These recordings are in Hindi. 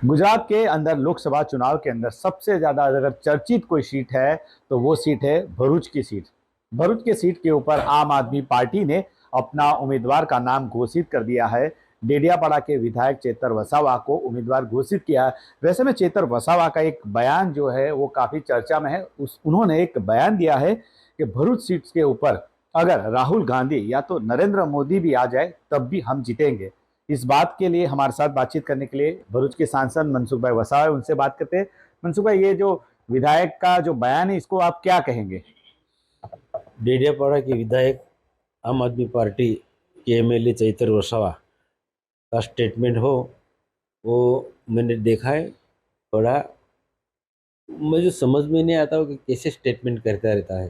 गुजरात के अंदर लोकसभा चुनाव के अंदर सबसे ज्यादा अगर चर्चित कोई सीट है तो वो सीट है भरूच की सीट। भरूच की सीट के ऊपर आम आदमी पार्टी ने अपना उम्मीदवार का नाम घोषित कर दिया है। डेडियापाड़ा के विधायक चेतर वसावा को उम्मीदवार घोषित किया है। वैसे में चेतर वसावा का एक बयान जो है वो काफी चर्चा में है। उन्होंने एक बयान दिया है कि भरूच सीट के ऊपर अगर राहुल गांधी या तो नरेंद्र मोदी भी आ जाए तब भी हम जीतेंगे। इस बात के लिए हमारे साथ बातचीत करने के लिए भरूच के सांसद मनसुख भाई वसावा है, उनसे बात करते हैं। मनसुख भाई, ये जो विधायक का जो बयान है इसको आप क्या कहेंगे? डेडियापाड़ा के विधायक आम आदमी पार्टी के एमएलए चैतर वसावा का स्टेटमेंट हो वो मैंने देखा है, पढ़ा। मुझे समझ में नहीं आता कि कैसे स्टेटमेंट करता रहता है।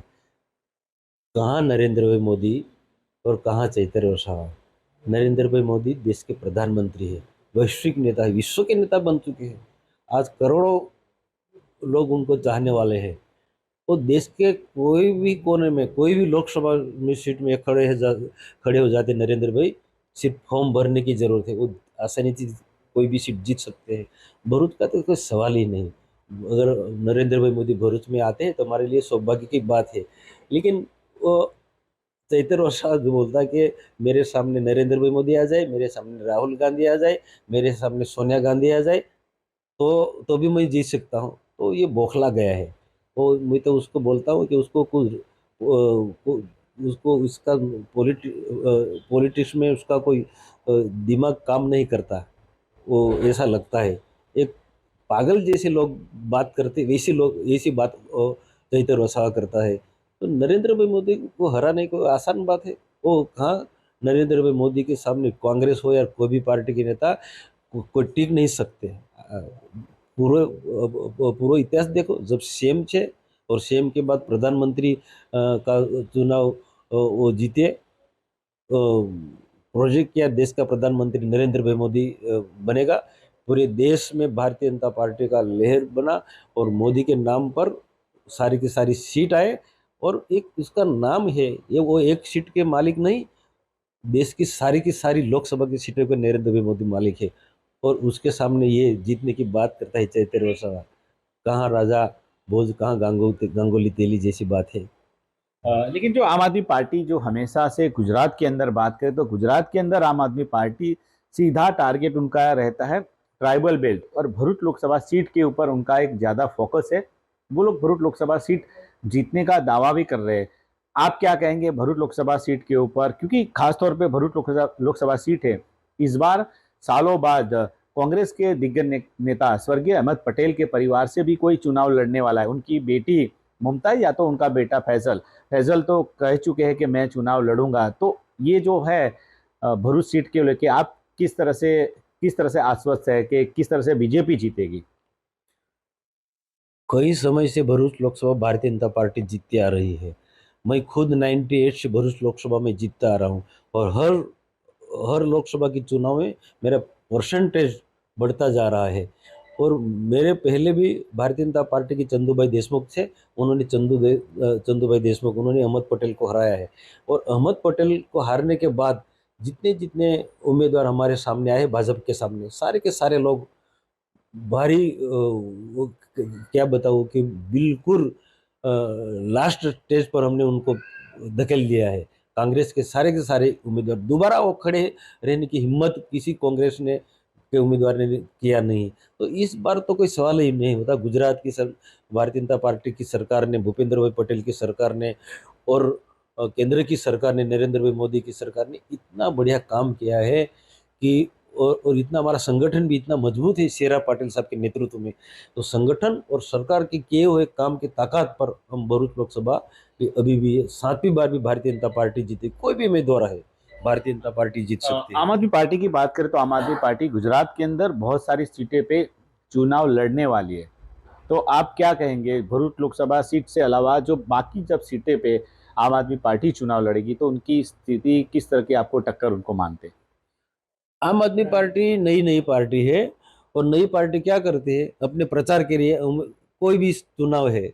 कहाँ नरेंद्र भाई मोदी और कहाँ चैतर वसावा। नरेंद्र भाई मोदी देश के प्रधानमंत्री है, वैश्विक नेता है, विश्व के नेता बन चुके हैं। आज करोड़ों लोग उनको चाहने वाले हैं। वो देश के कोई भी कोने में, कोई भी लोकसभा में सीट में खड़े हो जाते नरेंद्र भाई। सिर्फ फॉर्म भरने की जरूरत है, वो आसानी से कोई भी सीट जीत सकते हैं। भरूच का तो कोई सवाल ही नहीं। अगर नरेंद्र भाई मोदी भरूच में आते हैं तो हमारे लिए सौभाग्य की बात है। लेकिन वो चैतर वसावा जो बोलता है कि मेरे सामने नरेंद्र भाई मोदी आ जाए, मेरे सामने राहुल गांधी आ जाए, मेरे सामने सोनिया गांधी आ जाए तो भी मैं जीत सकता हूँ, तो ये बौखला गया है। तो मैं तो उसको बोलता हूँ कि उसको कुछ उसको इसका पॉलिटिक्स में उसका कोई दिमाग काम नहीं करता, वो ऐसा लगता है। एक पागल जैसे लोग बात करते, वैसे लोग ऐसी बात चैतर वसावा करता है। तो नरेंद्र भाई मोदी को हराने को आसान बात है। वो कहाँ, नरेंद्र भाई मोदी के सामने कांग्रेस हो या कोई भी पार्टी के नेता कोई टिक नहीं सकते। पूरा पूरा इतिहास देखो, जब सीएम थे और सीएम के बाद प्रधानमंत्री का चुनाव वो जीते, प्रोजेक्ट किया, देश का प्रधानमंत्री नरेंद्र भाई मोदी बनेगा। पूरे देश में भारतीय जनता पार्टी का लहर बना और मोदी के नाम पर सारी की सारी सीट आए। और एक इसका नाम है, ये वो एक सीट के मालिक नहीं, देश की सारी लोकसभा की सीटों के नरेंद्र भाई मोदी मालिक है। और उसके सामने ये जीतने की बात करता है चैत्र वसावा। कहाँ राजा भोज, कहाँ गांगुली तेली जैसी बात है। लेकिन जो आम आदमी पार्टी जो हमेशा से गुजरात के अंदर बात करें तो गुजरात के अंदर आम आदमी पार्टी सीधा टारगेट उनका रहता है ट्राइबल बेल्ट और भरूच लोकसभा सीट के ऊपर उनका एक ज्यादा फोकस है। वो लोग भरूच लोकसभा सीट जीतने का दावा भी कर रहे हैं। आप क्या कहेंगे भरूच लोकसभा सीट के ऊपर, क्योंकि खासतौर पे भरूच लोकसभा सीट है। इस बार सालों बाद कांग्रेस के दिग्गज नेता स्वर्गीय अहमद पटेल के परिवार से भी कोई चुनाव लड़ने वाला है। उनकी बेटी मुमताज या तो उनका बेटा फैजल फैजल तो कह चुके हैं कि मैं चुनाव लड़ूंगा। तो ये जो है भरूच सीट के लेके आप किस तरह से आश्वस्त है कि किस तरह से बीजेपी जीतेगी? कई समय से भरूच लोकसभा भारतीय जनता पार्टी जीतती आ रही है। मैं खुद 98 से भरूच लोकसभा में जीतता आ रहा हूँ। और हर हर लोकसभा की चुनाव में मेरा परसेंटेज बढ़ता जा रहा है। और मेरे पहले भी भारतीय जनता पार्टी की चंदूभाई देशमुख थे। उन्होंने चंदूभाई देशमुख, उन्होंने अहमद पटेल को हराया है। और अहमद पटेल को हारने के बाद जितने जितने उम्मीदवार हमारे सामने आए भाजपा के सामने, सारे के सारे लोग भारी वो क्या बताऊँ कि बिल्कुल लास्ट स्टेज पर हमने उनको धकेल दिया है। कांग्रेस के सारे उम्मीदवार दोबारा वो खड़े रहने की हिम्मत किसी कांग्रेस ने के उम्मीदवार ने किया नहीं। तो इस बार तो कोई सवाल ही नहीं होता। गुजरात की भारतीय जनता पार्टी की सरकार ने, भूपेंद्र भाई पटेल की सरकार ने और केंद्र की सरकार ने, नरेंद्र भाई मोदी की सरकार ने इतना बढ़िया काम किया है कि और इतना हमारा संगठन भी इतना मजबूत है शेरा पाटिल साहब के नेतृत्व में। तो संगठन और सरकार के किए हुए काम की ताकत पर हम भरूच लोकसभा अभी भी 7वीं बार भी भारतीय जनता पार्टी जीते, कोई भी उम्मीदवार है भारतीय जनता पार्टी जीत सकती है। आम आदमी पार्टी की बात करें तो आम आदमी पार्टी गुजरात के अंदर बहुत सारी सीटें पे चुनाव लड़ने वाली है। तो आप क्या कहेंगे भरूच लोकसभा सीट से अलावा जो बाकी जब सीटें पे आम आदमी पार्टी चुनाव लड़ेगी तो उनकी स्थिति किस तरह की आपको टक्कर उनको मानते हैं? आम आदमी पार्टी नई नई पार्टी है। और नई पार्टी क्या करती है, अपने प्रचार के लिए कोई भी चुनाव है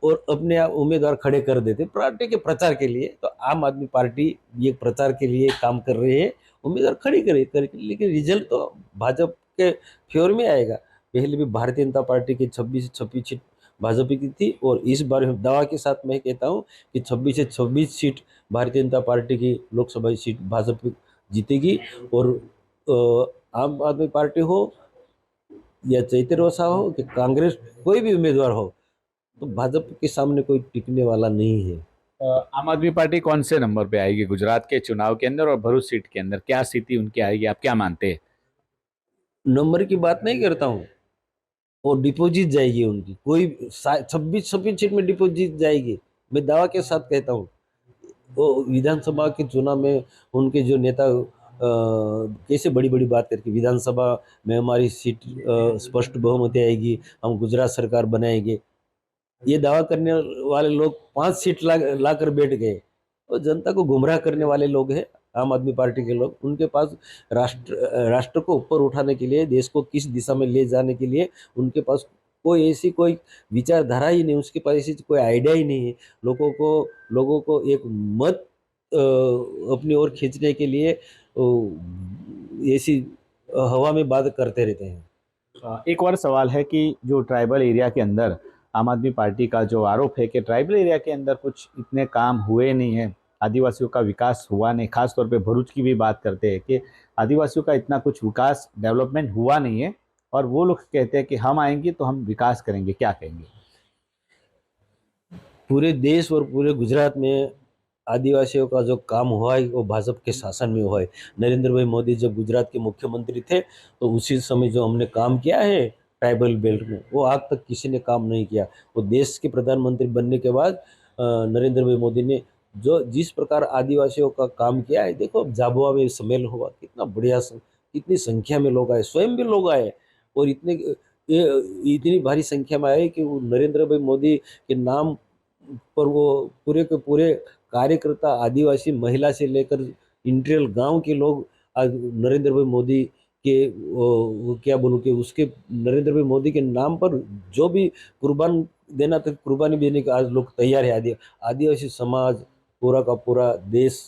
और अपने आप उम्मीदवार खड़े कर देते पार्टी के प्रचार के लिए। तो आम आदमी पार्टी ये प्रचार के लिए काम कर रही है, उम्मीदवार खड़ी करे, लेकिन रिजल्ट तो भाजपा के फेवर में आएगा। पहले भी भारतीय जनता पार्टी की 26 से 26 सीट भाजपा की थी, और इस बार दावा के साथ मैं कहता हूँ कि 26 से 26 सीट भारतीय जनता पार्टी की लोकसभा सीट भाजपा जीतेगी। और आम आदमी पार्टी हो या चैतर वसा हो कि कांग्रेस, कोई भी उम्मीदवार हो, तो भाजपा के सामने कोई टिकने वाला नहीं है। आम आदमी पार्टी कौन से नंबर पे आएगी गुजरात के चुनाव के अंदर और भरूच सीट के अंदर, क्या स्थिति उनकी आएगी, आप क्या मानते हैं? नंबर की बात नहीं करता हूँ, और डिपॉजिट जाएगी उनकी, कोई 26 सीट में डिपॉजिट जाएगी, मैं दावा के साथ कहता हूँ। वो विधानसभा के चुनाव में उनके जो नेता कैसे बड़ी बड़ी बात करके विधानसभा में हमारी सीट स्पष्ट बहुमति आएगी, हम गुजरात सरकार बनाएंगे, ये दावा करने वाले लोग 5 सीट ला कर बैठ गए। और जनता को गुमराह करने वाले लोग हैं आम आदमी पार्टी के लोग। उनके पास राष्ट्र को ऊपर उठाने के लिए, देश को किस दिशा में ले जाने के लिए उनके पास कोई ऐसी कोई विचारधारा ही नहीं, उसके पास ऐसी कोई आइडिया ही नहीं है। लोगों को एक मत अपनी ओर खींचने के लिए ऐसी हवा में बात करते रहते हैं। एक और सवाल है कि जो ट्राइबल एरिया के अंदर आम आदमी पार्टी का जो आरोप है कि ट्राइबल एरिया के अंदर कुछ इतने काम हुए नहीं है, आदिवासियों का विकास हुआ नहीं, खास तौर पे भरूच की भी बात करते हैं कि आदिवासियों का इतना कुछ विकास डेवलपमेंट हुआ नहीं है, और वो लोग कहते हैं कि हम आएंगे तो हम विकास करेंगे, क्या कहेंगे? पूरे देश और पूरे गुजरात में आदिवासियों का जो काम हुआ है वो भाजपा के शासन में हुआ है। नरेंद्र भाई मोदी जब गुजरात के मुख्यमंत्री थे, तो उसी समय जो हमने काम किया है ट्राइबल बेल्ट में, वो आज तक किसी ने काम नहीं किया। वो देश के प्रधानमंत्री बनने के बाद नरेंद्र भाई मोदी ने जो जिस प्रकार आदिवासियों का काम किया है, देखो झाबुआ में सम्मेलन हुआ, कितना बढ़िया, कितनी संख्या में लोग आए, स्वयं भी लोग आए, और इतनी भारी संख्या में आए कि वो नरेंद्र भाई मोदी के नाम पर वो पूरे के पूरे कार्यकर्ता, आदिवासी महिला से लेकर इंटीरियर गांव के लोग आज नरेंद्र भाई मोदी के वो क्या बोलूं कि उसके नरेंद्र भाई मोदी के नाम पर जो भी कुर्बान देना था, कुर्बानी देने के आज लोग तैयार है। आदिवासी समाज, पूरा का पूरा देश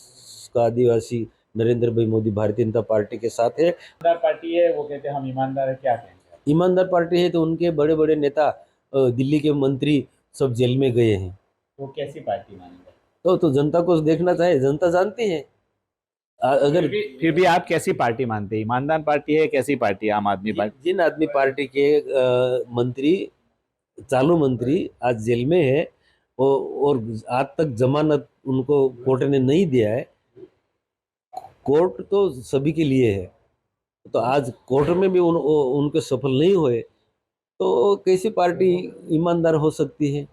का आदिवासी नरेंद्र भाई मोदी भारतीय जनता पार्टी के साथ है। ईमानदार पार्टी है, वो कहते हैं हम ईमानदार है, क्या कहेंगे? ईमानदार पार्टी है तो उनके बड़े बड़े नेता, दिल्ली के मंत्री सब जेल में गए हैं। वो कैसी पार्टी मानेंगे? तो जनता को देखना चाहिए, जनता जानती है। अगर फिर भी आप कैसी पार्टी मानते हैं? ईमानदार पार्टी है, कैसी पार्टी है आम आदमी पार्टी? जिन आदमी पार्टी के मंत्री, चालू मंत्री आज जेल में है, और आज तक जमानत उनको कोर्ट ने नहीं दिया है। कोर्ट तो सभी के लिए है, तो आज कोर्ट में भी उनके सफल नहीं हुए, तो कैसी पार्टी ईमानदार हो सकती है?